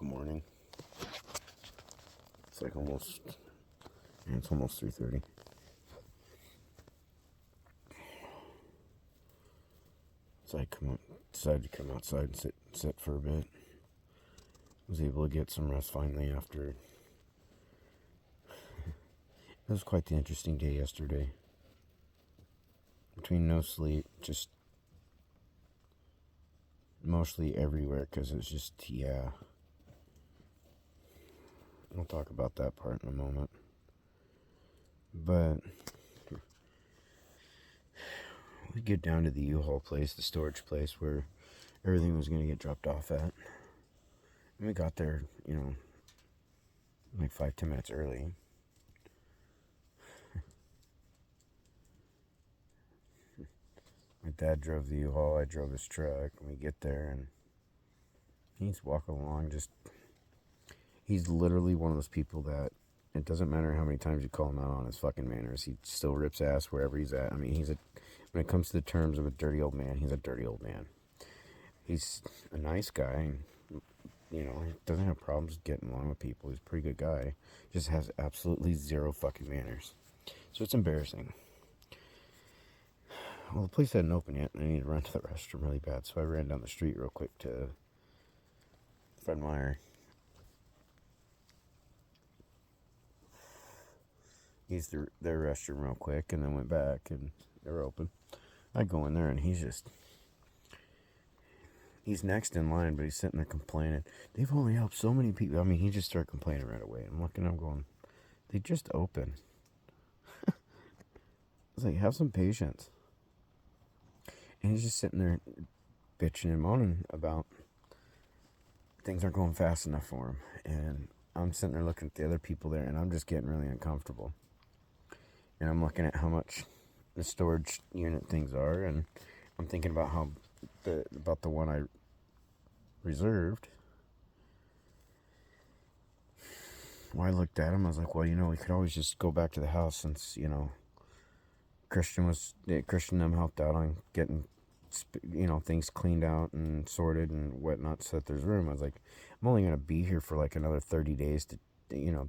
Good morning. It's like almost 3:30. So I decided to come outside and sit for a bit. Was able to get some rest finally after. It was quite the interesting day yesterday. Between no sleep, just mostly everywhere because it was just, yeah. We'll talk about that part in a moment. But we get down to the U-Haul place, the storage place where everything was going to get dropped off at. And we got there, like 5-10 minutes early. My dad drove the U-Haul, I drove his truck, and we get there, and he's walking along he's literally one of those people that it doesn't matter how many times you call him out on his fucking manners, he still rips ass wherever he's at. I mean, when it comes to the terms of a dirty old man, he's a dirty old man. He's a nice guy, and, he doesn't have problems getting along with people. He's a pretty good guy, just has absolutely zero fucking manners. So it's embarrassing. Well, the place hadn't opened yet, and I needed to run to the restroom really bad, so I ran down the street real quick to Fred Meyer. Used their restroom real quick, and then went back, and they were open. I go in there, and he's next in line, but he's sitting there complaining. They've only helped so many people. I mean, he just started complaining right away. I'm looking, I'm going, they just opened. I was like, have some patience. And he's just sitting there bitching and moaning about things aren't going fast enough for him. And I'm sitting there looking at the other people there, and I'm just getting really uncomfortable. And I'm looking at how much the storage unit things are, and I'm thinking about about the one I reserved. Well, I looked at him, I was like, well, we could always just go back to the house since, Christian them helped out on getting, things cleaned out and sorted and whatnot so that there's room. I was like, I'm only going to be here for like another 30 days to,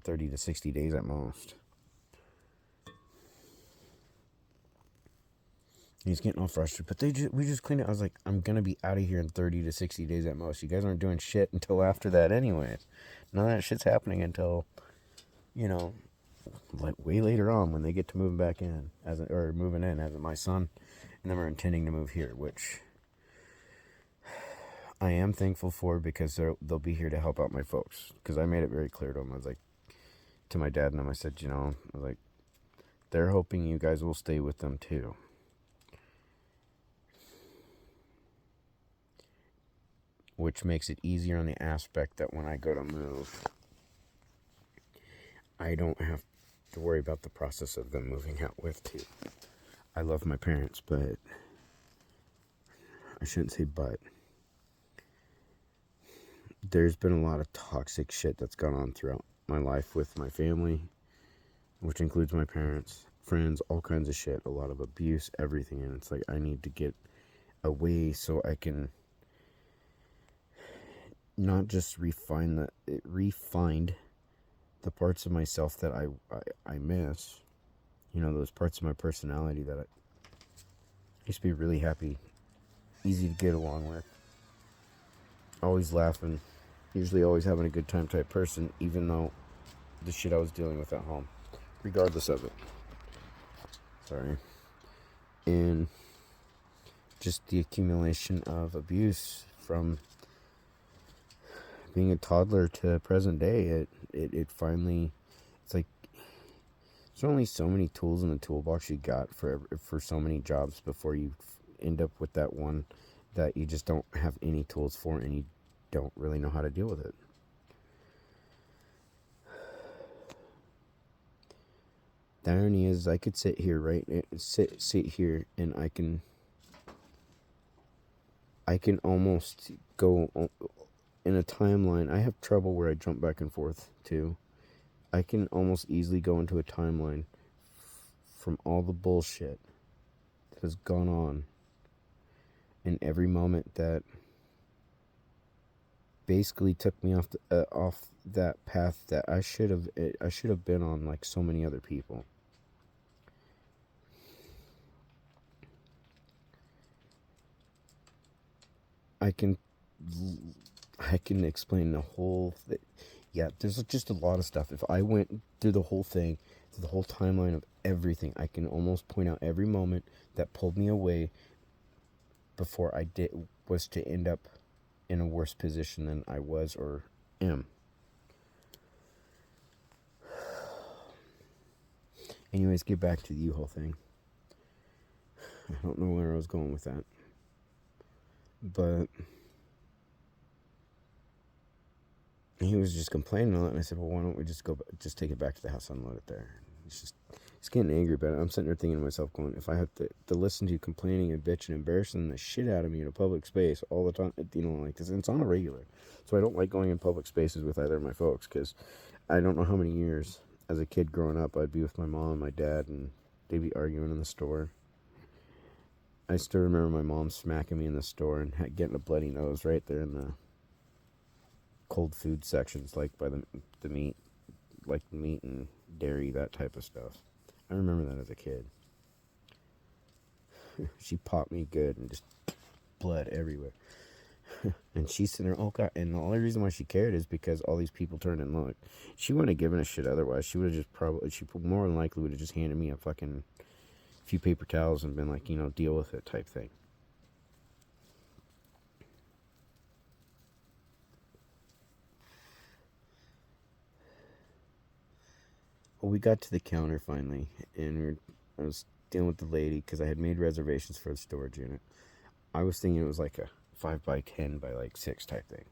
30 to 60 days at most. He's getting all frustrated, but we just cleaned it. I was like, I'm going to be out of here in 30 to 60 days at most. You guys aren't doing shit until after that anyways. None of that shit's happening until, like way later on when they get to moving back in, moving in as my son and them are intending to move here, which I am thankful for because they'll be here to help out my folks. Because I made it very clear to them. I was like, to my dad and them, I said, I was like, they're hoping you guys will stay with them too. Which makes it easier on the aspect that when I go to move, I don't have to worry about the process of them moving out with too. I love my parents, but I shouldn't say but. There's been a lot of toxic shit that's gone on throughout my life with my family, which includes my parents, friends, all kinds of shit, a lot of abuse, everything. And it's like, I need to get away so I can not just refine the parts of myself that I miss, those parts of my personality that I used to be really happy, easy to get along with, always laughing, usually always having a good time type person, even though the shit I was dealing with at home, regardless of it. Sorry. And just the accumulation of abuse from being a toddler to present day, it finally, it's like, there's only so many tools in the toolbox you got for so many jobs before you end up with that one that you just don't have any tools for and you don't really know how to deal with it. The irony is, I could sit here, sit here, and I can almost go in a timeline. I have trouble where I jump back and forth too. I can almost easily go into a timeline from all the bullshit that has gone on in every moment that basically took me off that path that I should have been on, like so many other people. I can explain the whole thing. Yeah, there's just a lot of stuff. If I went through the whole thing, through the whole timeline of everything, I can almost point out every moment that pulled me away before I was to end up in a worse position than I was or am. Anyways, get back to the U-Haul thing. I don't know where I was going with that. But he was just complaining on it, and I said, well, why don't we just take it back to the house, unload it there. He's getting angry about it. I'm sitting there thinking to myself, going, if I have to listen to you complaining and bitching and embarrassing the shit out of me in a public space all the time, like this, and it's on a regular. So I don't like going in public spaces with either of my folks, because I don't know how many years as a kid growing up I'd be with my mom and my dad, and they'd be arguing in the store. I still remember my mom smacking me in the store and getting a bloody nose right there in the cold food sections, like by the meat, like meat and dairy, that type of stuff. I remember that as a kid. She popped me good and just blood everywhere. And she's sitting there, oh God. And the only reason why she cared is because all these people turned and looked. She wouldn't have given a shit otherwise. She would have she more than likely would have just handed me a fucking few paper towels and been like, deal with it type thing. Well, we got to the counter finally, and I was dealing with the lady because I had made reservations for the storage unit. I was thinking it was like a 5x10 by like 6 type thing.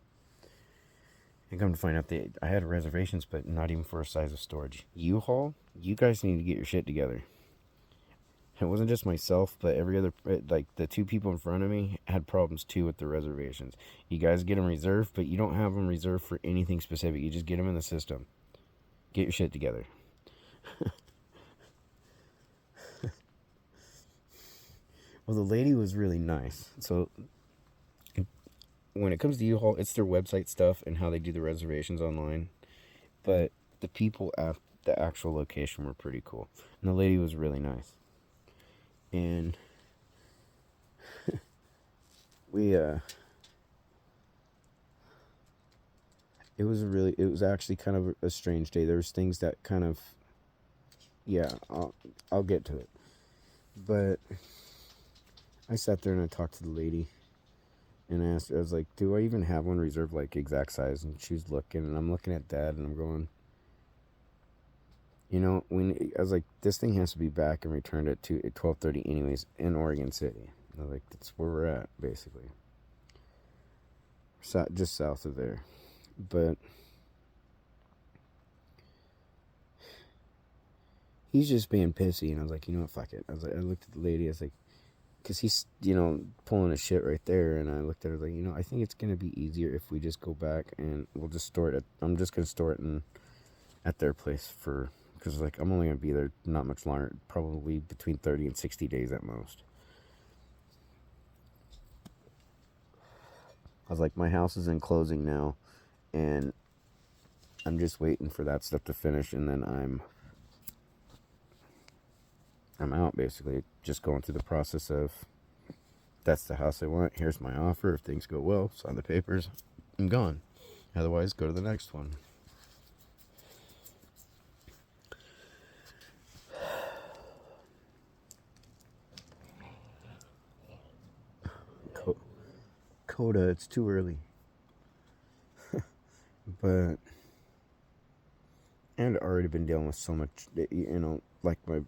And come to find out I had reservations, but not even for a size of storage. U-Haul, you guys need to get your shit together. It wasn't just myself, but every other, like the 2 people in front of me had problems too with the reservations. You guys get them reserved, but you don't have them reserved for anything specific. You just get them in the system. Get your shit together. Well, the lady was really nice. So when it comes to U-Haul, it's their website stuff and how they do the reservations online. But the people at the actual location were pretty cool. And the lady was really nice. And it was actually kind of a strange day. There was things that kind of, yeah, I'll get to it. But I sat there and I talked to the lady and I asked her, I was like, do I even have one reserved, like exact size? And she was looking, and I'm looking at Dad and I'm going, I was like, this thing has to be back and returned at 12:30 anyways in Oregon City. I was like, that's where we're at, basically. Just south of there. But he's just being pissy, and I was like, fuck it. I looked at the lady, I was like, because he's, pulling his shit right there, and I looked at her like, I think it's going to be easier if we just go back and we'll just store it I'm just going to store it at their place because like I'm only going to be there not much longer, probably between 30 and 60 days at most. I was like, my house is in closing now, and I'm just waiting for that stuff to finish, and then I'm out, basically. Just going through the process of, that's the house I want, here's my offer, if things go well, sign the papers, I'm gone. Otherwise, go to the next one. Coda, it's too early. But, and I've already been dealing with so much, like my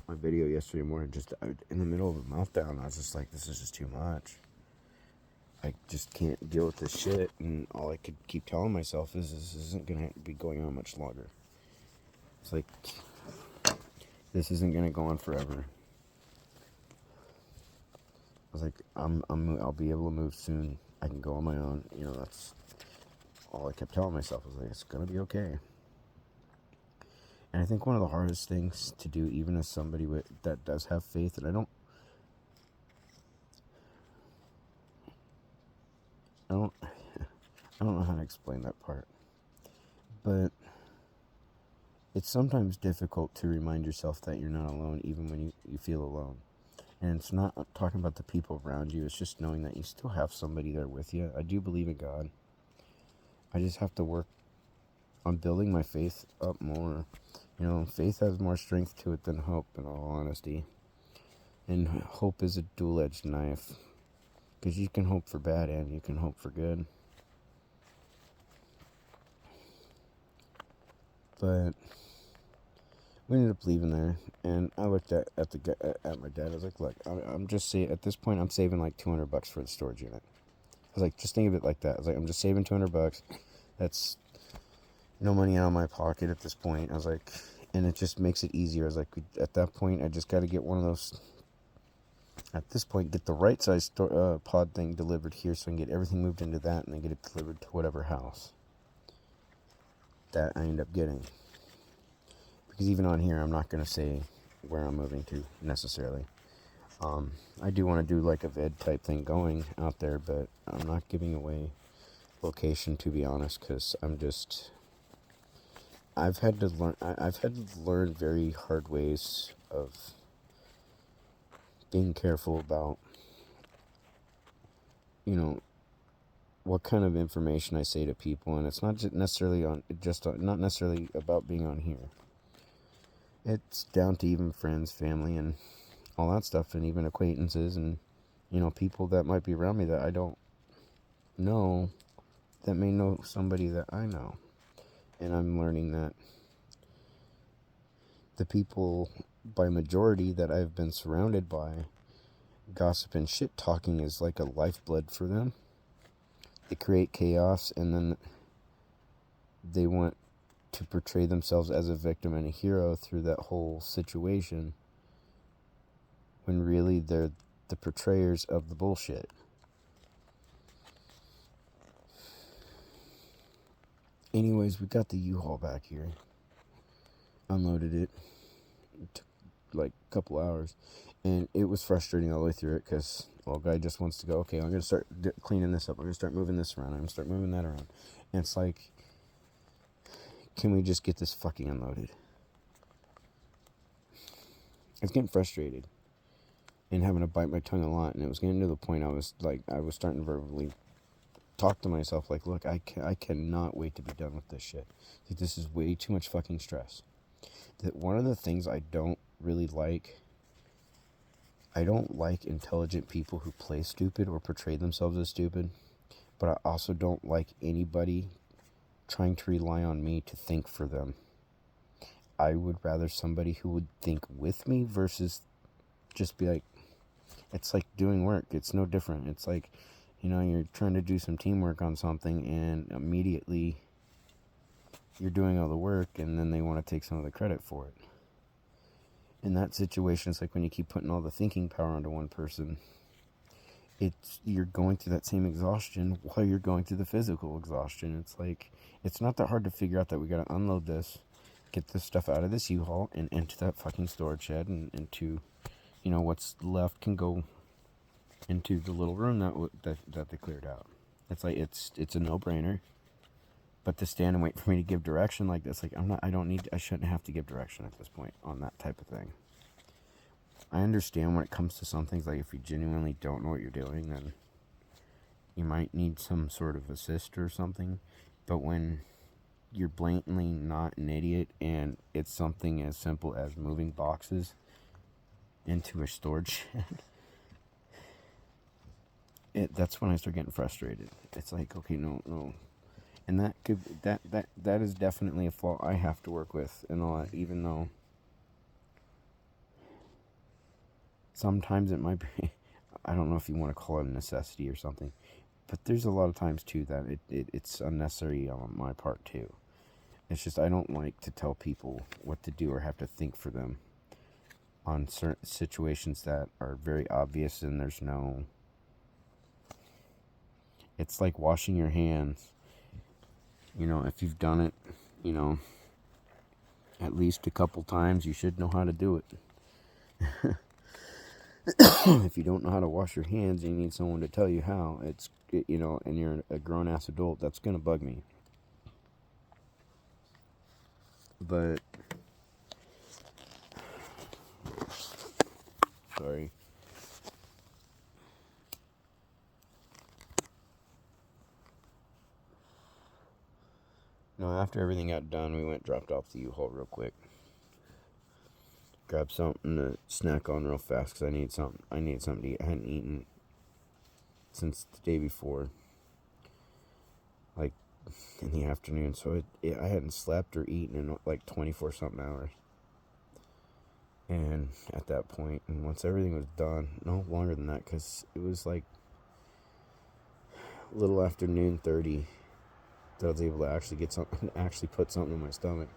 video yesterday morning, just in the middle of a meltdown, I was just like, this is just too much. I just can't deal with this shit, and all I could keep telling myself is this isn't going to be going on much longer. It's like, this isn't going to go on forever. I was like, I'll be able to move soon. I can go on my own. That's all I kept telling myself. I was like, it's going to be okay. And I think one of the hardest things to do, even as somebody that does have faith, and I don't I don't know how to explain that part. But it's sometimes difficult to remind yourself that you're not alone, even when you feel alone. And it's not talking about the people around you. It's just knowing that you still have somebody there with you. I do believe in God. I just have to work on building my faith up more. You know, faith has more strength to it than hope, in all honesty. And hope is a dual-edged knife. Because you can hope for bad and you can hope for good. But we ended up leaving there, and I looked at my dad. I was like, "Look, I'm just at this point, I'm saving like $200 for the storage unit." I was like, "Just think of it like that." I was like, "I'm just saving $200. That's no money out of my pocket at this point." I was like, and it just makes it easier. I was like, at that point, I just got to get one of those. At this point, get the right size pod thing delivered here, so I can get everything moved into that, and then get it delivered to whatever house that I end up getting. Because even on here, I'm not going to say where I'm moving to, necessarily. I do want to do like a vid type thing going out there, but I'm not giving away location, to be honest, because I've had to learn very hard ways of being careful about, you know, what kind of information I say to people, and it's not just necessarily not necessarily about being on here. It's down to even friends, family, and all that stuff, and even acquaintances, and, you know, people that might be around me that I don't know, that may know somebody that I know. And I'm learning that the people, by majority, that I've been surrounded by, gossip and shit talking is like a lifeblood for them. They create chaos, and then they want to portray themselves as a victim and a hero through that whole situation, when really they're the portrayers of the bullshit. Anyways, we got the U-Haul back here. Unloaded it. It took like a couple hours. And it was frustrating all the way through it because, well, guy just wants to go, okay, I'm going to start cleaning this up. I'm going to start moving this around. I'm going to start moving that around. And it's like, can we just get this fucking unloaded? I was getting frustrated and having to bite my tongue a lot. And it was getting to the point I was starting to verbally talk to myself like, look, I cannot wait to be done with this shit. Like, this is way too much fucking stress. That one of the things I don't really like, I don't like intelligent people who play stupid or portray themselves as stupid, but I also don't like anybody trying to rely on me to think for them. I would rather somebody who would think with me versus just be like, it's like doing work. It's no different. It's like, you know, you're trying to do some teamwork on something, and immediately you're doing all the work, and then they want to take some of the credit for it. In that situation, it's like when you keep putting all the thinking power onto one person, you're going through that same exhaustion while you're going through the physical exhaustion. It's like, it's not that hard to figure out that we got to unload this, get this stuff out of this U-Haul and into that fucking storage shed, and into, you know, what's left can go into the little room that they cleared out. It's like, it's a no-brainer. But to stand and wait for me to give direction like this, like, I shouldn't have to give direction at this point on that type of thing. I understand when it comes to some things, like if you genuinely don't know what you're doing, then you might need some sort of assist or something. But when you're blatantly not an idiot and it's something as simple as moving boxes into a storage shed, that's when I start getting frustrated. It's like, okay, no. And that is definitely a flaw I have to work with and all that, even though sometimes it might be, I don't know if you want to call it a necessity or something, but there's a lot of times too that it's unnecessary on my part too. It's just, I don't like to tell people what to do or have to think for them on certain situations that are very obvious, and there's no, it's like washing your hands. You know, if you've done it, you know, at least a couple times, you should know how to do it. If you don't know how to wash your hands and you need someone to tell you how, you know, and you're a grown-ass adult, that's going to bug me. But, sorry. No, after everything got done, we went dropped off the U-Haul real quick. Grabbed something to snack on real fast because I needed something to eat. I hadn't eaten since the day before, like in the afternoon. So I hadn't slept or eaten in like 24 something hours. And at that point, and once everything was done, no longer than that, because it was like a little after noon 30 that I was able to actually get something, actually put something in my stomach.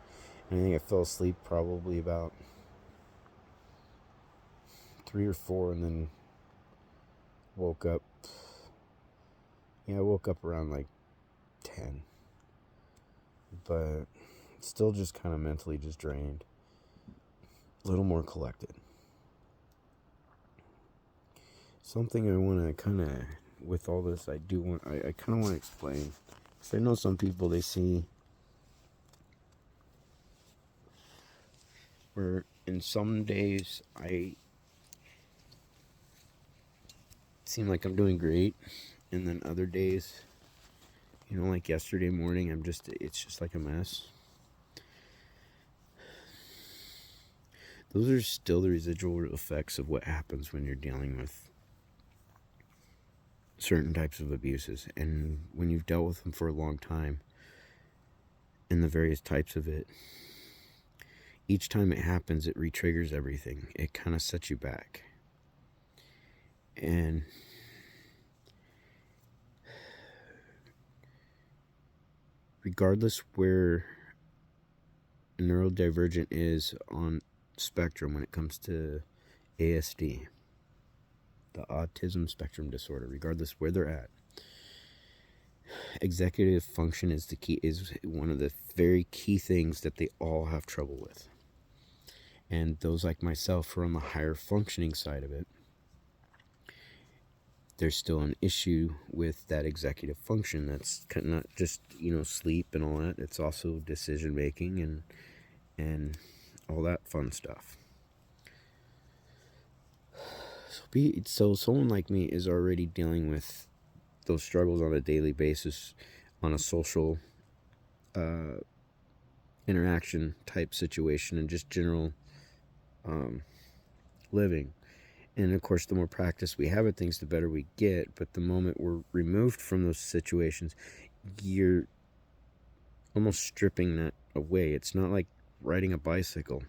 And I think I fell asleep probably about 3 or 4, and then woke up. Yeah, I woke up around like 10, but still just kind of mentally just drained. A little more collected. Something I want to kind of, with all this, I kind of want to explain. Because I know some people, they see where in some days I seem like I'm doing great, and then other days, you know, like yesterday morning, it's just like a mess. Those are still the residual effects of what happens when you're dealing with certain types of abuses. And when you've dealt with them for a long time, and the various types of it, each time it happens, it re-triggers everything. It kind of sets you back. And regardless where a neurodivergent is on spectrum when it comes to ASD, the autism spectrum disorder, regardless where they're at, executive function is one of the very key things that they all have trouble with. And those like myself who are on the higher functioning side of it, there's still an issue with that executive function. That's not just, you know, sleep and all that. It's also decision making and all that fun stuff. So someone like me is already dealing with those struggles on a daily basis, on a social interaction type situation, and just general living. And of course, the more practice we have at things, the better we get. But the moment we're removed from those situations, you're almost stripping that away. It's not like riding a bicycle.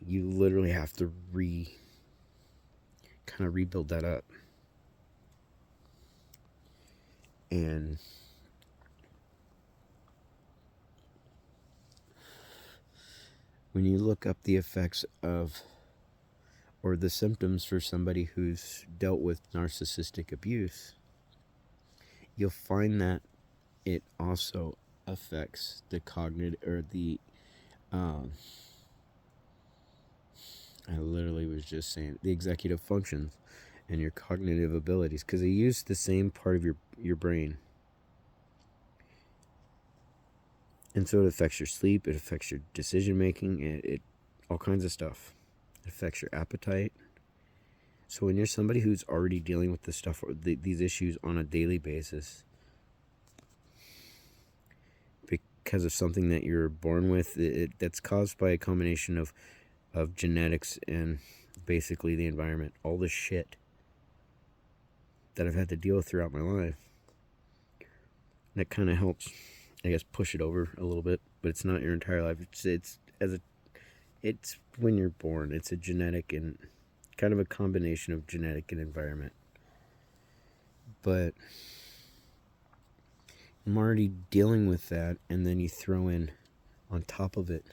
You literally have to kind of rebuild that up. And when you look up the effects of, or the symptoms for somebody who's dealt with narcissistic abuse, you'll find that it also affects the cognitive, or the, I literally was just saying, the executive functions and your cognitive abilities, because they use the same part of your brain. And so it affects your sleep, it affects your decision making, it all kinds of stuff. It affects your appetite. So when you're somebody who's already dealing with this stuff, or these issues on a daily basis, because of something that you're born with, that's caused by a combination of genetics and basically the environment, all the shit that I've had to deal with throughout my life. That kind of helps, I guess, push it over a little bit, but it's not your entire life. It's when you're born. It's a genetic and kind of a combination of genetic and environment. But I'm already dealing with that, and then you throw in on top of it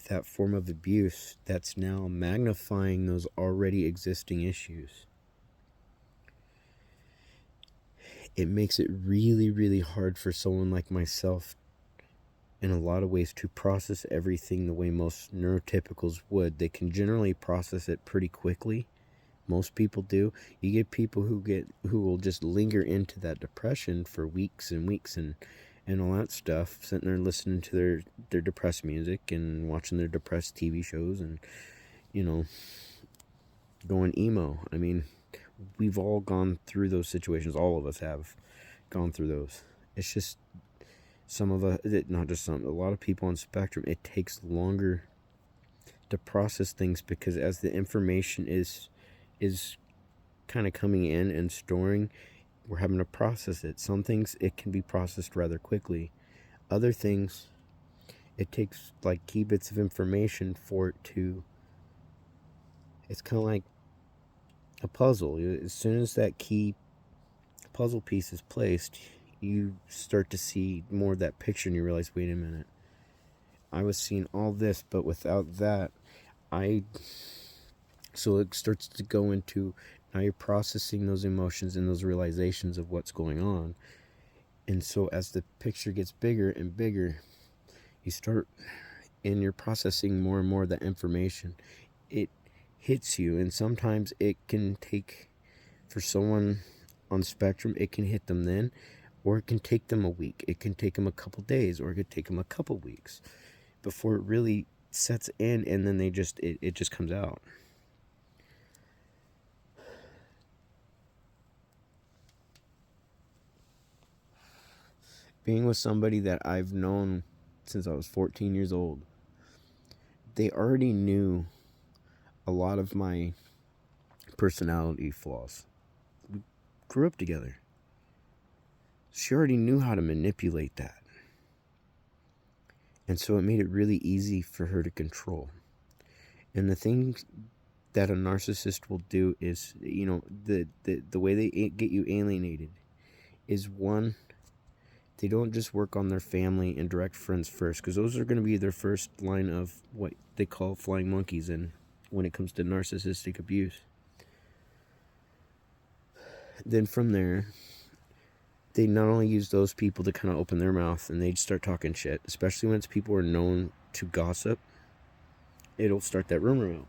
that form of abuse that's now magnifying those already existing issues. It makes it really, really hard for someone like myself in a lot of ways to process everything the way most neurotypicals would. They can generally process it pretty quickly, Most people do. You get people who will just linger into that depression for weeks and weeks and all that stuff, sitting there listening to their depressed music and watching their depressed TV shows and, you know, going emo. I mean, we've all gone through those situations. All of us have gone through those. It's just some of us, not just some, a lot of people on the spectrum, it takes longer to process things because as the information is kind of coming in and storing, we're having to process it. Some things it can be processed rather quickly. Other things it takes like key bits of information for it to, it's kind of like a puzzle. As soon as that key puzzle piece is placed, you start to see more of that picture and you realize, wait a minute, I was seeing all this, but without that, so it starts to go into, now you're processing those emotions and those realizations of what's going on. And so as the picture gets bigger and bigger, you're processing more and more of that information. It hits you, and sometimes it can take, for someone on spectrum, it can hit them then, or it can take them a week. It can take them a couple days, or it could take them a couple weeks before it really sets in, and then it just comes out. Being with somebody that I've known since I was 14 years old, they already knew a lot of my personality flaws. We grew up together. She already knew how to manipulate that. And so it made it really easy for her to control. And the thing that a narcissist will do is, the way they get you alienated is, one, they don't just work on their family and direct friends first, because those are going to be their first line of what they call flying monkeys and when it comes to narcissistic abuse. Then from there, they not only use those people to kind of open their mouth and they start talking shit, especially when it's people who are known to gossip, it'll start that rumor mill.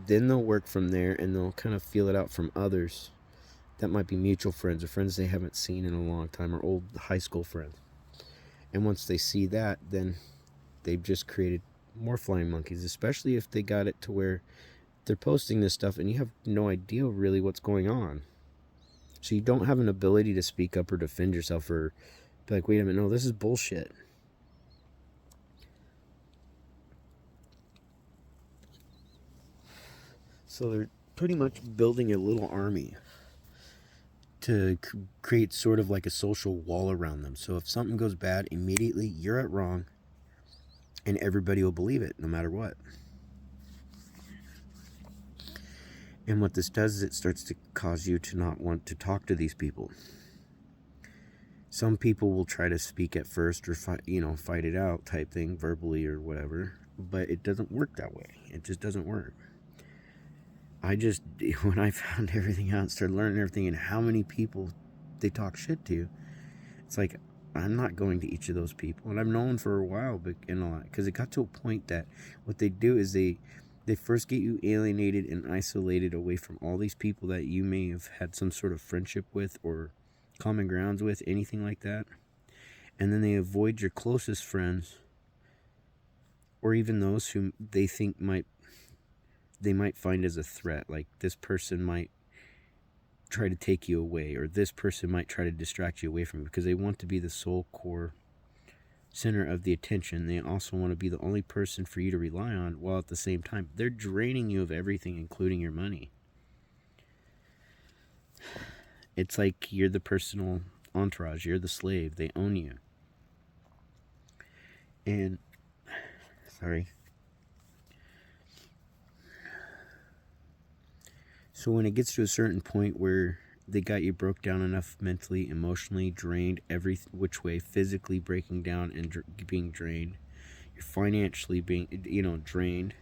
Then they'll work from there and they'll kind of feel it out from others that might be mutual friends or friends they haven't seen in a long time or old high school friends. And once they see that, then they've just created more flying monkeys, especially if they got it to where they're posting this stuff and you have no idea really what's going on. So you don't have an ability to speak up or defend yourself or be like, wait a minute, no, this is bullshit. So they're pretty much building a little army to create sort of like a social wall around them. So if something goes bad, immediately you're at wrong and everybody will believe it no matter what. And what this does is it starts to cause you to not want to talk to these people. Some people will try to speak at first or fight it out type thing, verbally or whatever, but it doesn't work that way. It just doesn't work. When I found everything out, started learning everything and how many people they talk shit to, it's like, I'm not going to each of those people. And I've known for a while, because it got to a point that what they do is they first get you alienated and isolated away from all these people that you may have had some sort of friendship with or common grounds with, anything like that. And then they avoid your closest friends or even those whom they think they might find as a threat. Like, this person might try to take you away, or this person might try to distract you away from you, because they want to be the sole core center of the attention. They also want to be the only person for you to rely on, while at the same time they're draining you of everything, including your money. It's like you're the personal entourage, you're the slave, they own you. And so when it gets to a certain point where they got you broke down enough mentally, emotionally, drained every which way, physically breaking down and being drained, you're financially being drained,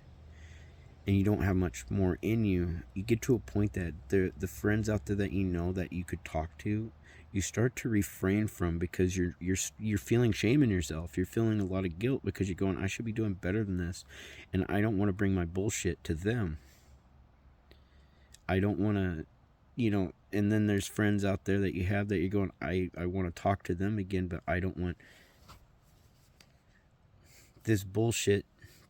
and you don't have much more in you, you get to a point that the friends out there that that you could talk to, you start to refrain from, because you're feeling shame in yourself. You're feeling a lot of guilt because you're going, I should be doing better than this, and I don't want to bring my bullshit to them. I don't want to, and then there's friends out there that you have that you're going, I want to talk to them again, but I don't want this bullshit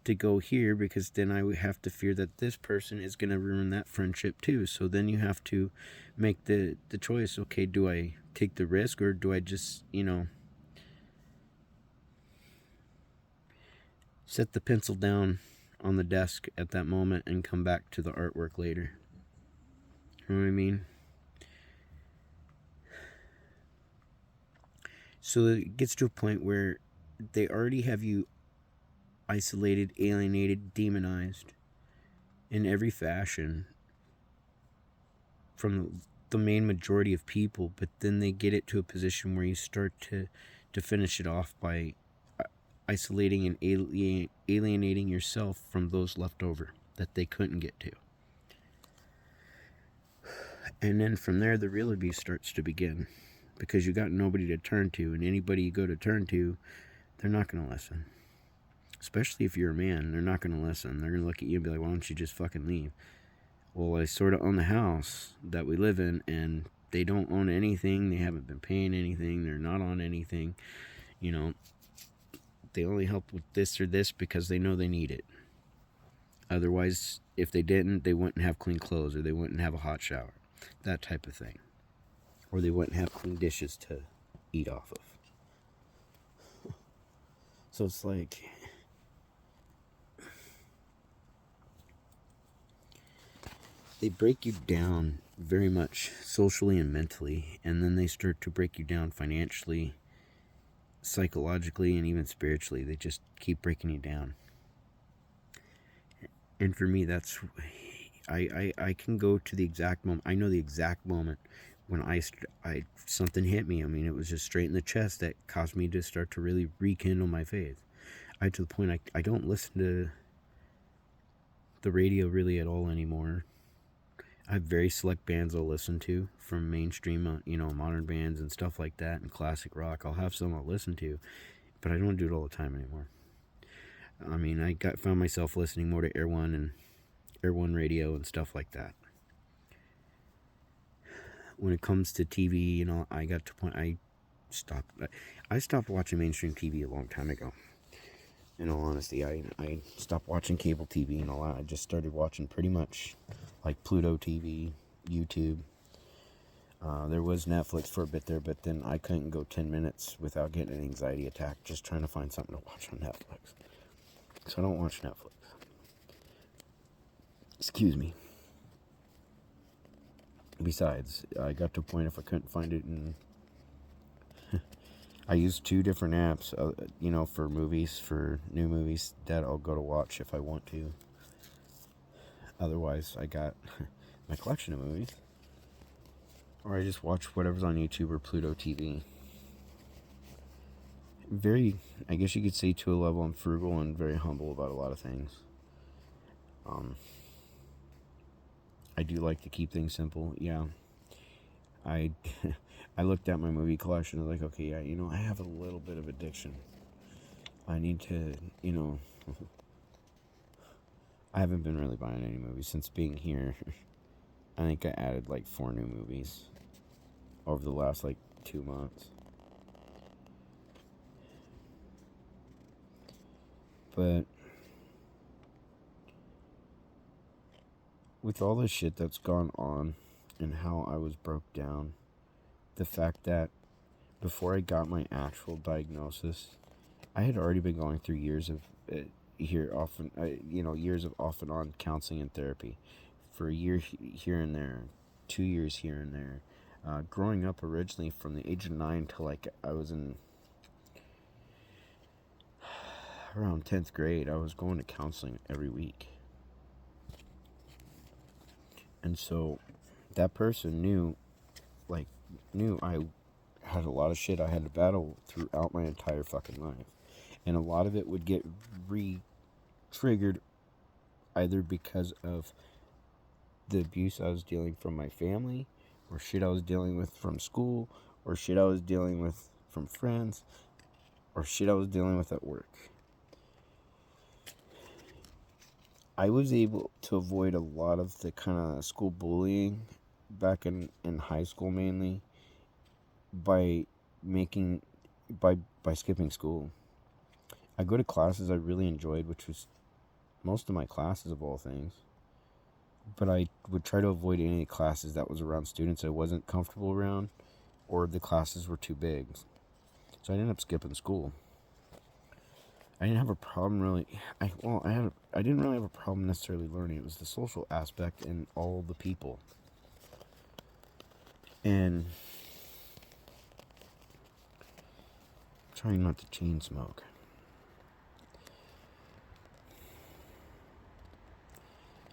to go here, because then I would have to fear that this person is going to ruin that friendship too. So then you have to make the choice. Okay, do I take the risk, or do I just, set the pencil down on the desk at that moment and come back to the artwork later? You know what I mean? So it gets to a point where they already have you isolated, alienated, demonized in every fashion from the main majority of people, but then they get it to a position where you start to finish it off by isolating and alienating yourself from those left over that they couldn't get to. And then from there, the real abuse starts to begin, because you got nobody to turn to, and anybody you go to turn to, they're not going to listen. Especially if you're a man, they're not going to listen. They're going to look at you and be like, why don't you just fucking leave? Well, I sort of own the house that we live in, and they don't own anything. They haven't been paying anything. They're not on anything. They only help with this or this because they know they need it. Otherwise, if they didn't, they wouldn't have clean clothes, or they wouldn't have a hot shower. That type of thing. Or they wouldn't have clean dishes to eat off of. So it's like, they break you down very much socially and mentally, and then they start to break you down financially, psychologically, and even spiritually. They just keep breaking you down. And for me, that's, I can go to the exact moment. I know the exact moment when I something hit me. I mean, it was just straight in the chest that caused me to start to really rekindle my faith. To the point I don't listen to the radio really at all anymore. I have very select bands I'll listen to from mainstream, modern bands and stuff like that, and classic rock. I'll have some I'll listen to, but I don't do it all the time anymore. I mean, I found myself listening more to Air One radio and stuff like that. When it comes to TV, I got to point I stopped watching mainstream TV a long time ago. In all honesty, I stopped watching cable TV and all that. I just started watching pretty much like Pluto TV, YouTube. There was Netflix for a bit there, but then I couldn't go 10 minutes without getting an anxiety attack just trying to find something to watch on Netflix. So I don't watch Netflix. Excuse me. Besides, I got to a point if I couldn't find it, and I use 2 different apps, for movies, for new movies that I'll go to watch if I want to. Otherwise, I got my collection of movies. Or I just watch whatever's on YouTube or Pluto TV. I guess you could say to a level, I'm frugal and very humble about a lot of things. I do like to keep things simple, yeah. I looked at my movie collection and I was like, okay, yeah, I have a little bit of addiction. I need to, I haven't been really buying any movies since being here. I think I added like 4 new movies over the last 2 months. But with all the shit that's gone on and how I was broke down, the fact that before I got my actual diagnosis, I had already been going through years of years of off and on counseling and therapy, for a year here and there, 2 years here and there. Growing up originally from the age of 9 till I was in around 10th grade, I was going to counseling every week. And so that person knew I had a lot of shit I had to battle throughout my entire fucking life. And a lot of it would get re-triggered either because of the abuse I was dealing from my family, or shit I was dealing with from school, or shit I was dealing with from friends, or shit I was dealing with at work. I was able to avoid a lot of the kind of school bullying back in high school, mainly by making by skipping school. I go to classes I really enjoyed, which was most of my classes of all things. But I would try to avoid any classes that was around students I wasn't comfortable around, or the classes were too big. So I ended up skipping school. I didn't have a problem really. I didn't really have a problem necessarily learning. It was the social aspect and all the people. And trying not to chain smoke.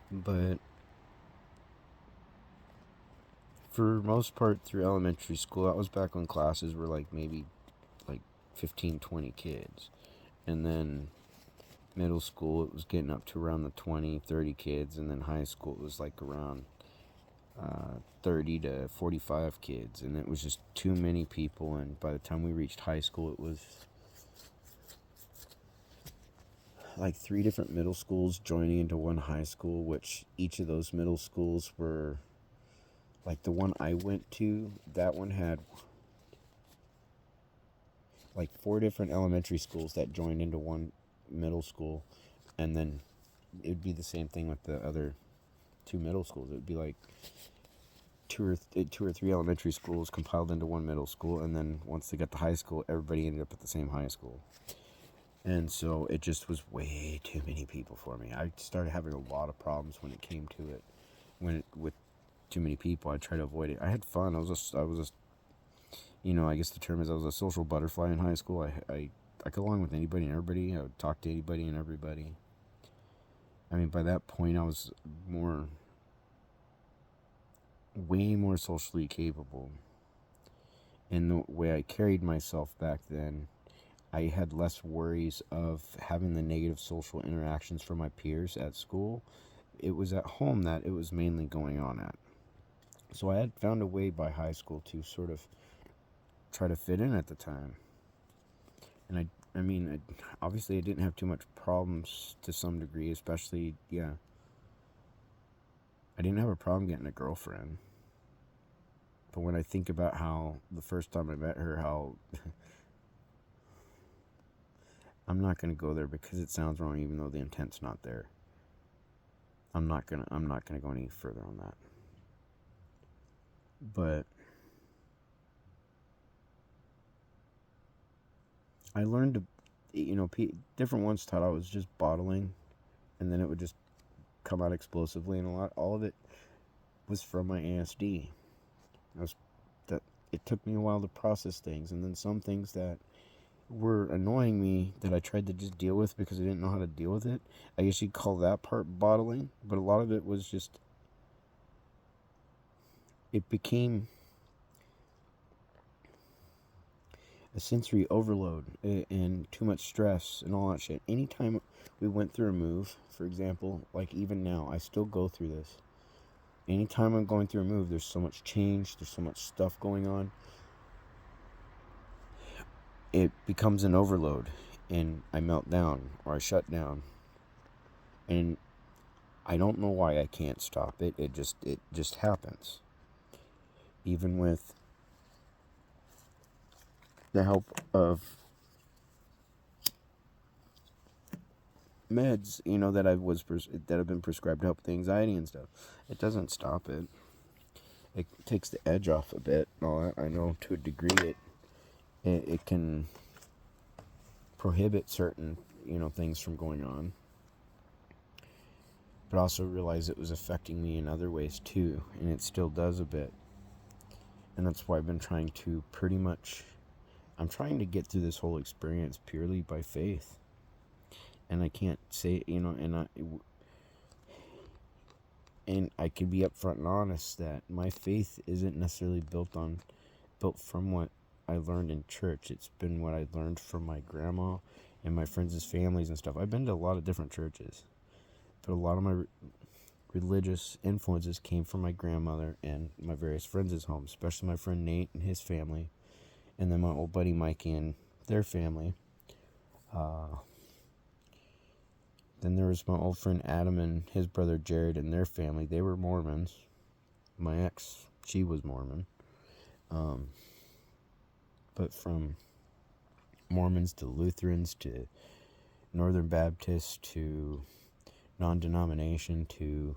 But for most part through elementary school, that was back when classes were like maybe like 15, 20 kids. And then middle school, it was getting up to around the 20, 30 kids. And then high school, it was like around 30 to 45 kids. And it was just too many people. And by the time we reached high school, it was like 3 different middle schools joining into one high school, which each of those middle schools were, like the one I went to, that one had like 4 different elementary schools that joined into one middle school, and then it'd be the same thing with the other 2 middle schools. It would be like two or three elementary schools compiled into one middle school, and then once they got to high school, everybody ended up at the same high school. And so it just was way too many people for me. I started having a lot of problems when it came to it. With too many people, I tried to avoid it. I had fun. I was I guess the term is I was a social butterfly in high school. I got along with anybody and everybody. I would talk to anybody and everybody. I mean, by that point, I was way more socially capable. And the way I carried myself back then, I had less worries of having the negative social interactions from my peers at school. It was at home that it was mainly going on at. So I had found a way by high school to sort of try to fit in at the time. And obviously I didn't have too much problems to some degree, especially, I didn't have a problem getting a girlfriend. But when I think about how the first time I met her, how I'm not going to go there because it sounds wrong, even though the intent's not there. I'm not going to go any further on that. But I learned to, different ones thought I was just bottling, and then it would just come out explosively, and all of it was from my ASD. It took me a while to process things, and then some things that were annoying me that I tried to just deal with because I didn't know how to deal with it. I guess you'd call that part bottling, but a lot of it was just, it became a sensory overload and too much stress and all that shit. Anytime we went through a move, for example, like even now, I still go through this. Anytime I'm going through a move, there's so much change, there's so much stuff going on. It becomes an overload, and I melt down, or I shut down. And I don't know why I can't stop it. It just happens. Even with the help of meds, that have been prescribed to help with anxiety and stuff, it doesn't stop it. It takes the edge off a bit. I know to a degree it can prohibit certain things from going on, but I also realized it was affecting me in other ways too, and it still does a bit. And that's why I've been trying to I'm trying to get through this whole experience purely by faith. And I can't say, and I can be upfront and honest that my faith isn't necessarily built from what I learned in church. It's been what I learned from my grandma and my friends' families and stuff. I've been to a lot of different churches, but a lot of my religious influences came from my grandmother and my various friends' homes, especially my friend Nate and his family, and then my old buddy Mikey and their family. Then there was my old friend Adam and his brother Jared and their family. They were Mormons. My ex, she was Mormon. But from Mormons to Lutherans to Northern Baptists to non-denomination to,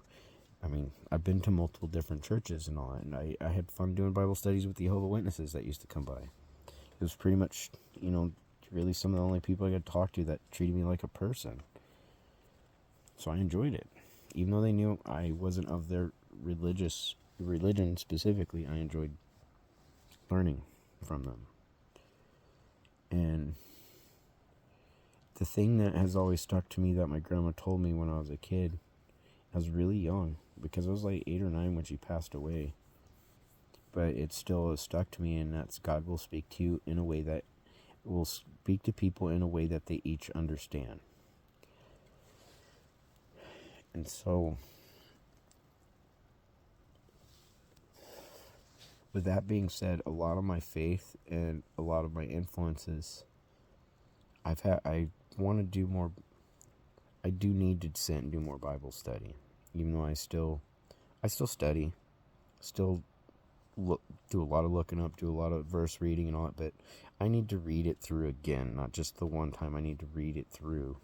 I've been to multiple different churches and all that, and I had fun doing Bible studies with the Jehovah's Witnesses that used to come by. It was pretty much, really some of the only people I got to talk to that treated me like a person. So I enjoyed it. Even though they knew I wasn't of their religion specifically, I enjoyed learning from them. And the thing that has always stuck to me that my grandma told me when I was a kid, I was really young, because I was like 8 or 9 when she passed away. But it still has stuck to me, and that's God will speak to you in a way that will speak to people in a way that they each understand. And so, with that being said, a lot of my faith and a lot of my influences, I want to do more. I do need to sit and do more Bible study, even though I still study, still do a lot of looking up, do a lot of verse reading and all that, but I need to read it through again, not just the one time. I need to read it through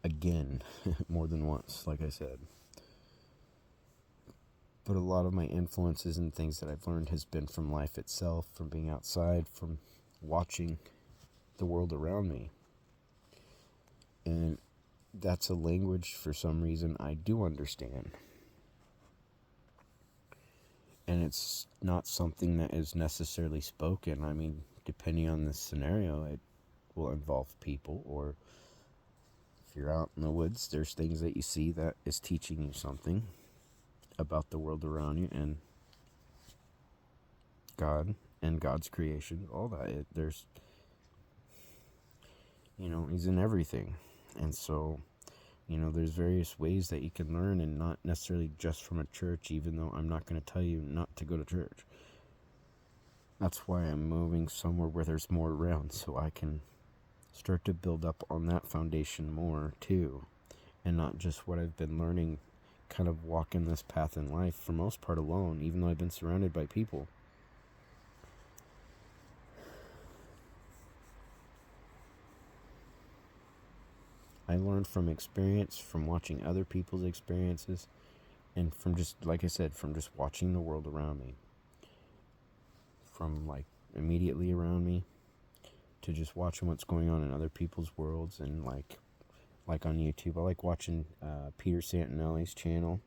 again, more than once, like I said. But a lot of my influences and things that I've learned has been from life itself, from being outside, from watching the world around me. And that's a language, for some reason, I do understand. And it's not something that is necessarily spoken. Depending on the scenario, it will involve people, or if you're out in the woods, there's things that you see that is teaching you something about the world around you and God and God's creation, all that. He's in everything. And so, there's various ways that you can learn, and not necessarily just from a church, even though I'm not going to tell you not to go to church. That's why I'm moving somewhere where there's more around, so I can start to build up on that foundation more too, and not just what I've been learning, kind of walking this path in life for most part alone, even though I've been surrounded by people. I learned from experience, from watching other people's experiences, and from just, like I said, from just watching the world around me. From immediately around me to just watching what's going on in other people's worlds, and like on YouTube. I like watching Peter Santinelli's channel.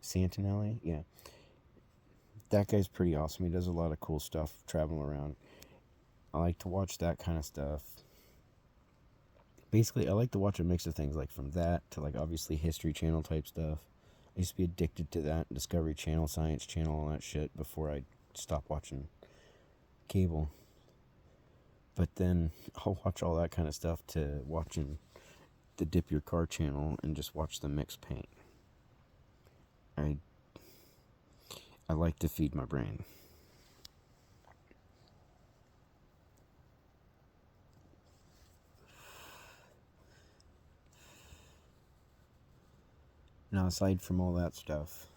Santinelli? Yeah. That guy's pretty awesome. He does a lot of cool stuff traveling around. I like to watch that kind of stuff. Basically, I like to watch a mix of things, from that to obviously History Channel type stuff. I used to be addicted to that, Discovery Channel, Science Channel, all that shit before I stopped watching cable. But then I'll watch all that kind of stuff to watching the Dip Your Car channel and just watch them mix paint. I like to feed my brain. Now, aside from all that stuff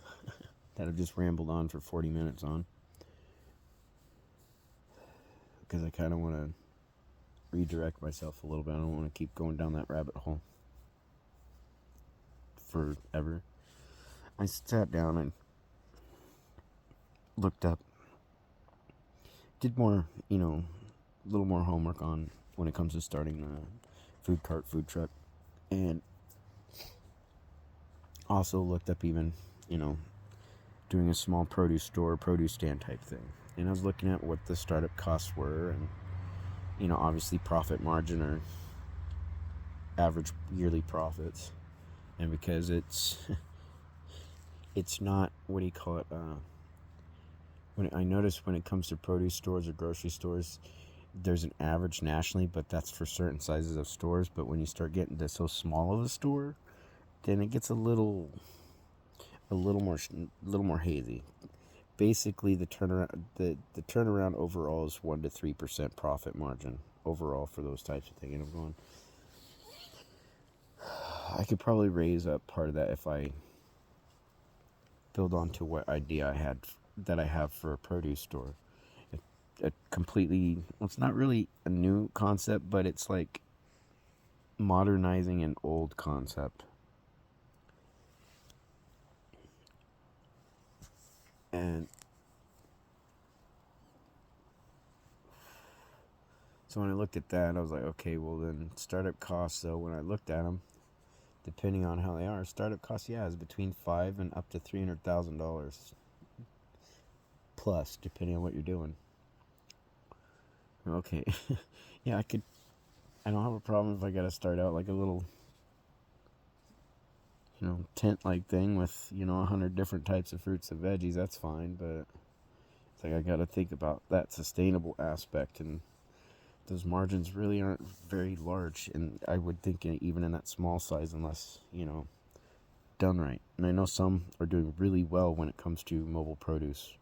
that I've just rambled on for 40 minutes on, because I kind of want to redirect myself a little bit. I don't want to keep going down that rabbit hole forever. I sat down and looked up, did more, a little more homework on when it comes to starting the food truck, and also looked up even, doing a small produce stand type thing. And I was looking at what the startup costs were, and, obviously profit margin or average yearly profits. And because it's not, when I notice when it comes to produce stores or grocery stores, there's an average nationally, but that's for certain sizes of stores. But when you start getting to so small of a store, then it gets a little more hazy. Basically, the turnaround overall is 1 to 3% profit margin overall for those types of things. And I'm going, I could probably raise up part of that if I build onto what idea I have for a produce store. A completely, well, it's not really a new concept, but it's like modernizing an old concept. And so when I looked at that, I was like, okay, well then startup costs, though, when I looked at them, depending on how they are, startup costs, is between $5 and up to $300,000 plus, depending on what you're doing. Okay, yeah, I don't have a problem if I gotta start out like a little, tent-like thing with, 100 different types of fruits and veggies. That's fine, but it's like I gotta think about that sustainable aspect, and those margins really aren't very large, and I would think even in that small size, unless, done right. And I know some are doing really well when it comes to mobile produce,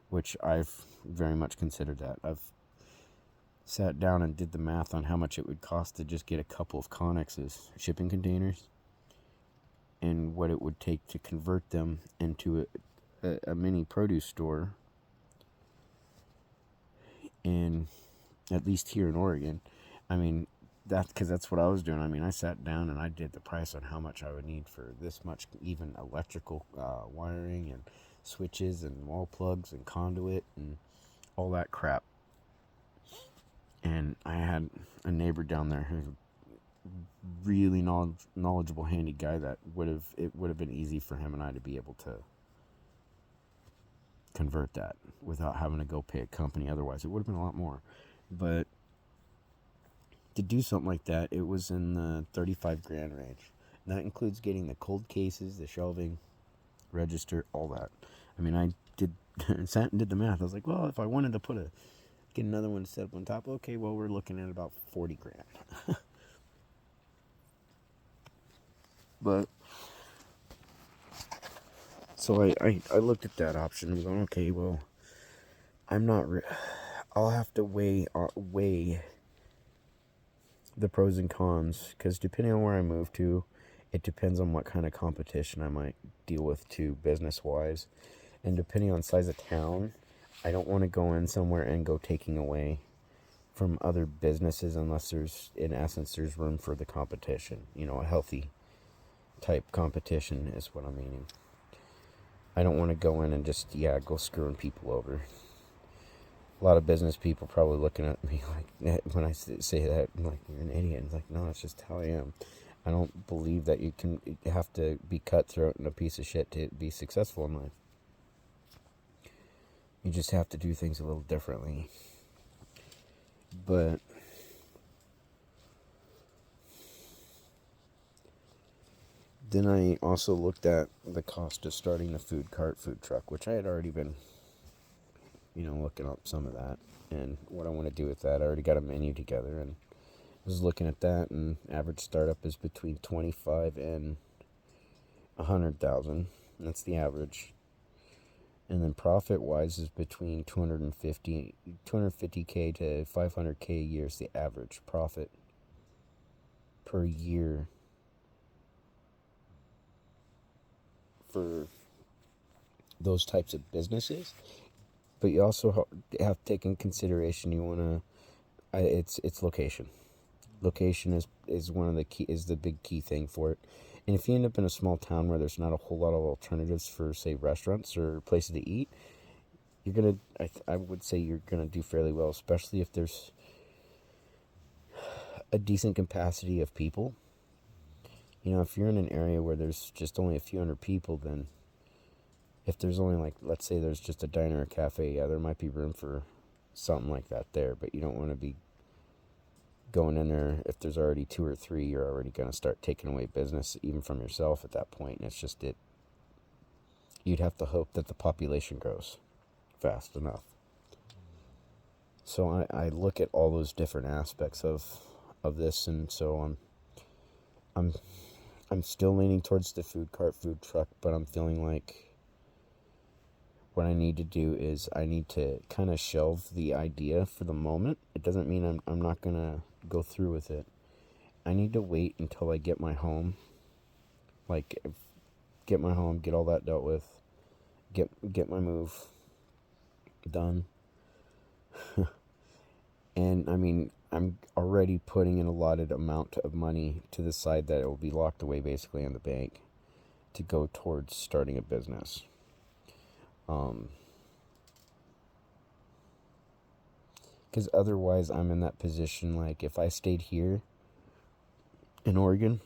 which I've very much considered that. I've sat down and did the math on how much it would cost to just get a couple of Connex's shipping containers and what it would take to convert them into a mini produce store, and at least here in Oregon. I mean, because that's what I was doing. I mean, I sat down and I did the price on how much I would need for this much, even electrical wiring and switches and wall plugs and conduit and all that crap. And I had a neighbor down there who's a really knowledgeable, handy guy that it would have been easy for him and I to be able to convert that without having to go pay a company. Otherwise, it would have been a lot more. But to do something like that, it was in the 35 grand range. And that includes getting the cold cases, the shelving, register, all that. I mean, I sat and did the math. I was like, well, if I wanted to get another one set up on top, okay, well, we're looking at about 40 grand. But so I looked at that option and going, okay, well, I'll have to weigh the pros and cons, because depending on where I move to, it depends on what kind of competition I might deal with too, business wise, and depending on size of town, I don't want to go in somewhere and go taking away from other businesses unless there's room for the competition, a healthy type competition is what I'm meaning. I don't want to go in and just go screwing people over. A lot of business people probably looking at me like, when I say that, I'm like, you're an idiot. It's like, no, it's just how I am. I don't believe that you have to be cutthroat and a piece of shit to be successful in life. You just have to do things a little differently. But then I also looked at the cost of starting a food truck, which I had already been looking up some of that and what I want to do with that. I already got a menu together and was looking at that, and average startup is between 25 and 100,000. That's the average. And then profit wise is between 250k to 500k a year is the average profit per year for those types of businesses. But you also have to take in consideration, it's location. Location is one of the the big key thing for it. And if you end up in a small town where there's not a whole lot of alternatives for, say, restaurants or places to eat, I would say you're gonna do fairly well, especially if there's a decent capacity of people. If you're in an area where there's just only a few hundred people, then if there's only, let's say there's just a diner or cafe, there might be room for something like that there, but you don't want to be going in there. If there's already 2 or 3, you're already going to start taking away business even from yourself at that point, and it's just you'd have to hope that the population grows fast enough. So I look at all those different aspects of this, and so I'm still leaning towards the food truck, but I'm feeling like what I need to do is I need to kind of shelve the idea for the moment. It doesn't mean I'm not going to go through with it. I need to wait until I get my home Like, get my home, get all that dealt with, get my move done. And, I mean, I'm already putting an allotted amount of money to the side that it will be locked away basically in the bank to go towards starting a business. Because otherwise I'm in that position, like, if I stayed here in Oregon,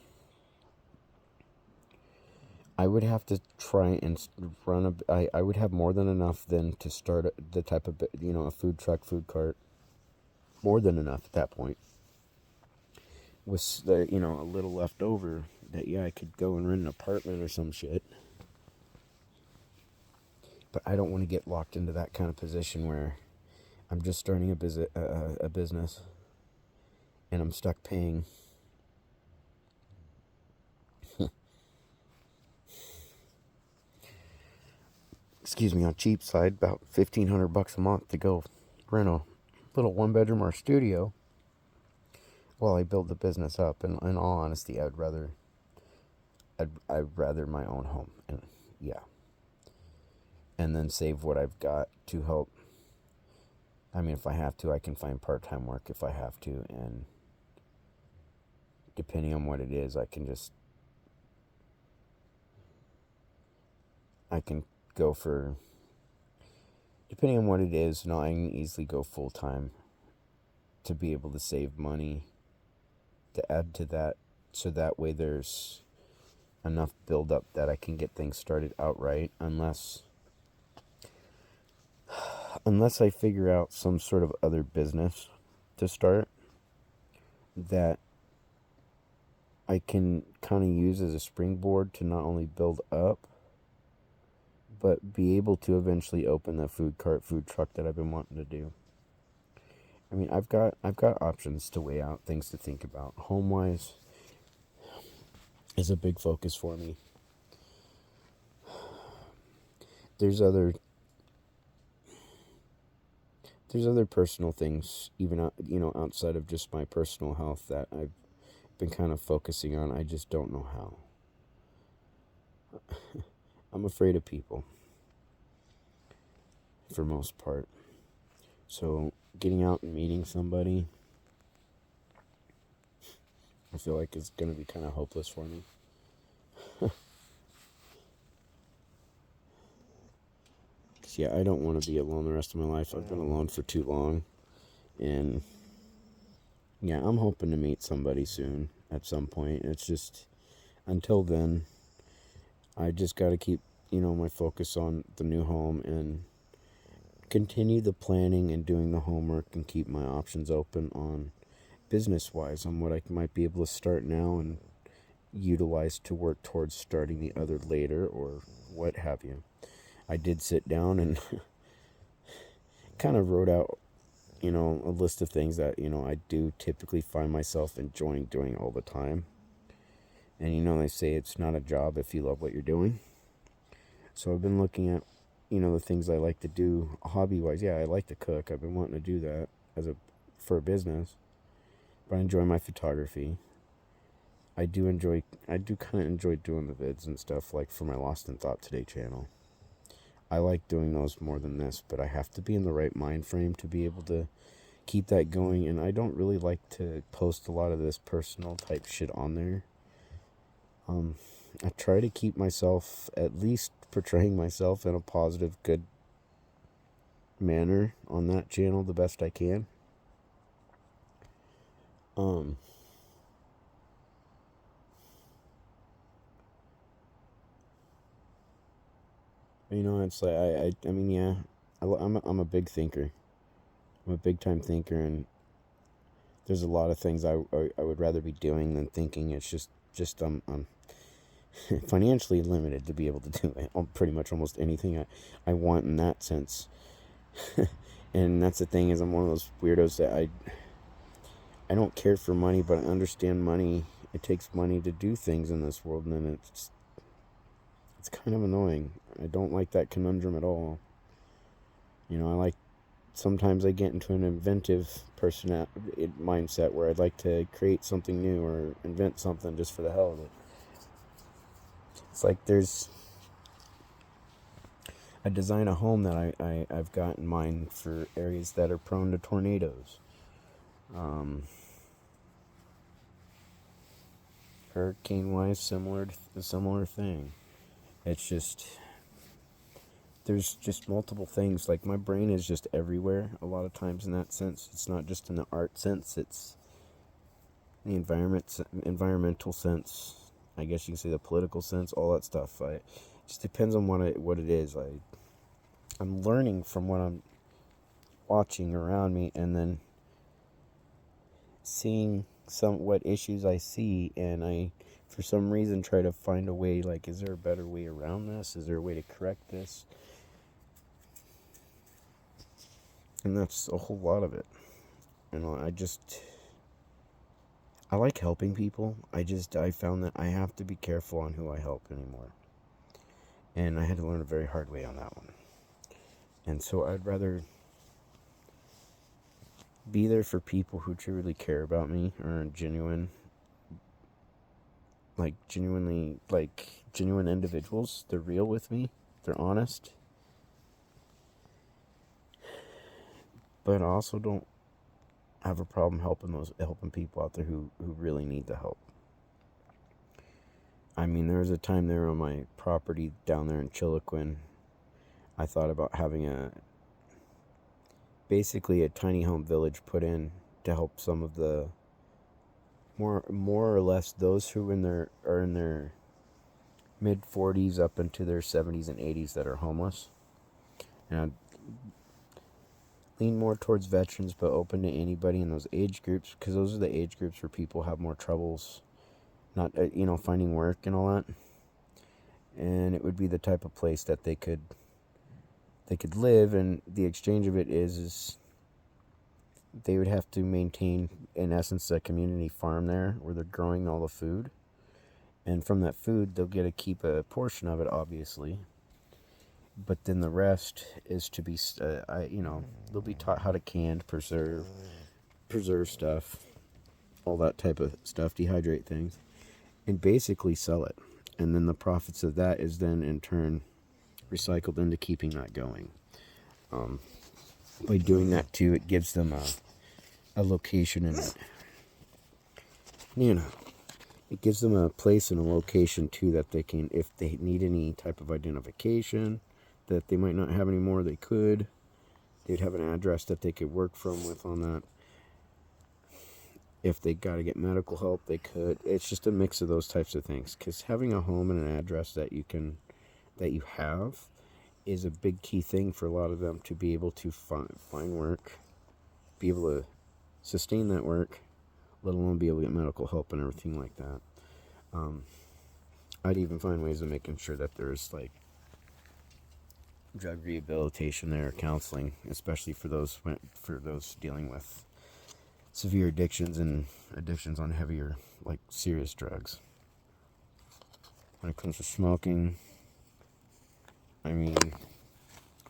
I would have to try and I would have more than enough then to start the type of, a food truck, food cart. More than enough at that point. With a little left over that, I could go and rent an apartment or some shit. But I don't want to get locked into that kind of position where I'm just starting a business and I'm stuck paying excuse me, on cheap side, about $1,500 a month to go rent a little 1-bedroom or studio while I build the business up. And in all honesty, I'd rather my own home, and and then save what I've got to help. I mean, if I have to, I can find part-time work if I have to, and depending on what it is, I can go for, depending on what it is, I can easily go full-time to be able to save money to add to that, so that way there's enough build-up that I can get things started outright, unless I figure out some sort of other business to start that I can kind of use as a springboard to not only build up, but be able to eventually open the food cart, food truck that I've been wanting to do. I mean, I've got options to weigh out, things to think about. Home-wise is a big focus for me. There's other personal things, even outside of just my personal health, that I've been kind of focusing on. I just don't know how. I'm afraid of people, for most part. So getting out and meeting somebody, I feel like it's going to be kind of hopeless for me. Yeah, I don't want to be alone the rest of my life. I've been alone for too long. And I'm hoping to meet somebody soon at some point. It's just, until then, I just got to keep, my focus on the new home and continue the planning and doing the homework and keep my options open on business-wise, on what I might be able to start now and utilize to work towards starting the other later, or what have you. I did sit down and kind of wrote out, a list of things that, I do typically find myself enjoying doing all the time. And, they say it's not a job if you love what you're doing. So I've been looking at, the things I like to do hobby-wise. Yeah, I like to cook. I've been wanting to do that for a business. But I enjoy my photography. I do kind of enjoy doing the vids and stuff, like for my Lost in Thought Today channel. I like doing those more than this, but I have to be in the right mind frame to be able to keep that going. And I don't really like to post a lot of this personal type shit on there. I try to keep myself, at least portraying myself in a positive, good manner on that channel the best I can. It's like, I mean, yeah, I'm a big thinker. I'm a big time thinker, and there's a lot of things I would rather be doing than thinking. It's just I'm financially limited to be able to do pretty much almost anything I want in that sense. And that's the thing, is I'm one of those weirdos that I don't care for money, but I understand money. It takes money to do things in this world, and then it's kind of annoying. I don't like that conundrum at all. Sometimes I get into an inventive mindset where I'd like to create something new or invent something just for the hell of it. It's like I design a home that I've got in mind for areas that are prone to tornadoes. Hurricane-wise, similar thing. It's just, there's just multiple things. Like, my brain is just everywhere a lot of times in that sense. It's not just in the art sense, it's the environmental sense. I guess you can say the political sense, all that stuff. It just depends on what it is. I'm learning from what I'm watching around me, and then seeing what issues I see, and I, for some reason, try to find a way, like, is there a better way around this? Is there a way to correct this? And that's a whole lot of it. And I like helping people. I found that I have to be careful on who I help anymore. And I had to learn a very hard way on that one. And so I'd rather be there for people who truly care about me, or genuine individuals. They're real with me. They're honest. But I also don't have a problem helping people out there who really need the help. I mean, there was a time there on my property down there in Chiloquin, I thought about having basically a tiny home village put in to help some of the more or less those who are in their mid 40s up into their 70s and 80s that are homeless. And I'd lean more towards veterans, but open to anybody in those age groups, because those are the age groups where people have more troubles not finding work and all that. And it would be the type of place that they could live, and the exchange of it is they would have to maintain, in essence, a community farm there where they're growing all the food, and from that food they'll get to keep a portion of it, obviously, but then the rest is to be they'll be taught how to can, preserve stuff, all that type of stuff, dehydrate things, and basically sell it. And then the profits of that is then in turn recycled into keeping that going. By doing that too, it gives them a location, and it gives them a place and a location too that they can, if they need any type of identification that they might not have anymore, they'd have an address that they could work with on that. If they got to get medical help, they could. It's just a mix of those types of things, because having a home and an address that you have is a big key thing for a lot of them to be able to find work, be able to sustain that work, let alone be able to get medical help and everything like that. I'd even find ways of making sure that there's like drug rehabilitation there, counseling, especially for those dealing with severe addictions and addictions on heavier, like, serious drugs. When it comes to smoking, I mean,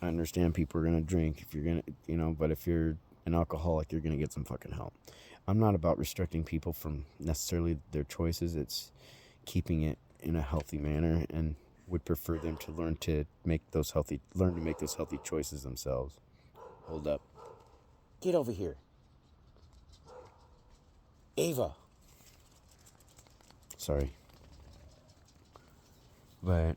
I understand people are going to drink if you're going to, but if you're an alcoholic, you're going to get some fucking help. I'm not about restricting people from necessarily their choices. It's keeping it in a healthy manner, and would prefer them to learn to make those healthy choices themselves. Hold up. Get over here. Ava. Sorry. But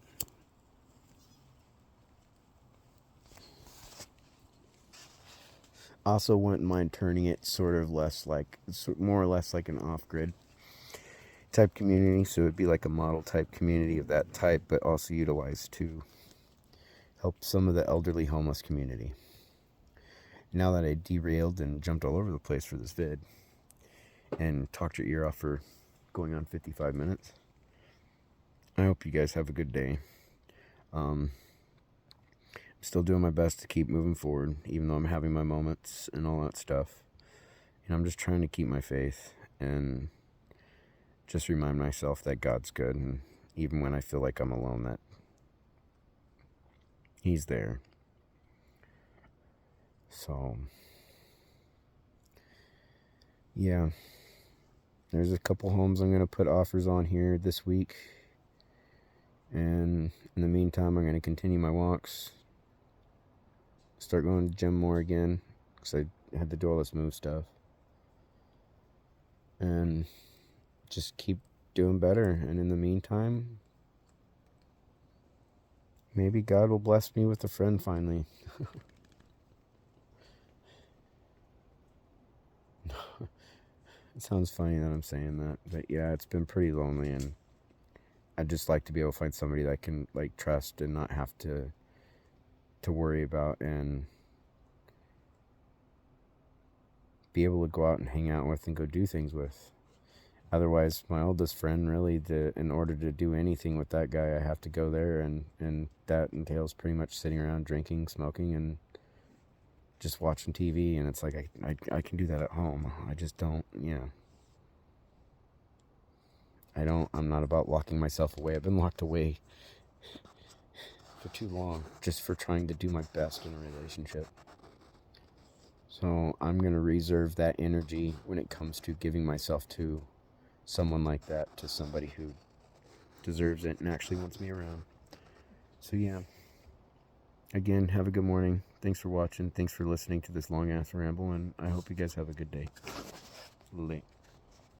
also wouldn't mind turning it more or less like an off-grid type community. So it would be like a model type community of that type, but also utilized to help some of the elderly homeless community. Now that I derailed and jumped all over the place for this vid and talked your ear off for going on 55 minutes, I hope you guys have a good day. I'm still doing my best to keep moving forward, even though I'm having my moments and all that stuff. I'm just trying to keep my faith and just remind myself that God's good, and even when I feel like I'm alone, that He's there. So, yeah, there's a couple homes I'm going to put offers on here this week. And in the meantime, I'm going to continue my walks. Start going to the gym more again, because I had to do all this move stuff. And just keep doing better. And in the meantime, maybe God will bless me with a friend finally. It sounds funny that I'm saying that, but yeah, it's been pretty lonely, and I'd just like to be able to find somebody that I can like trust and not have to worry about, and be able to go out and hang out with and go do things with. Otherwise, my oldest friend, really, in order to do anything with that guy, I have to go there, and that entails pretty much sitting around drinking, smoking, and just watching TV. And it's like I can do that at home. I just don't, I'm not about locking myself away. I've been locked away for too long just for trying to do my best in a relationship. So I'm going to reserve that energy when it comes to giving myself to someone like that, to somebody who deserves it and actually wants me around. So yeah, again, have a good morning. Thanks for watching. Thanks for listening to this long ass ramble, and I hope you guys have a good day. Late.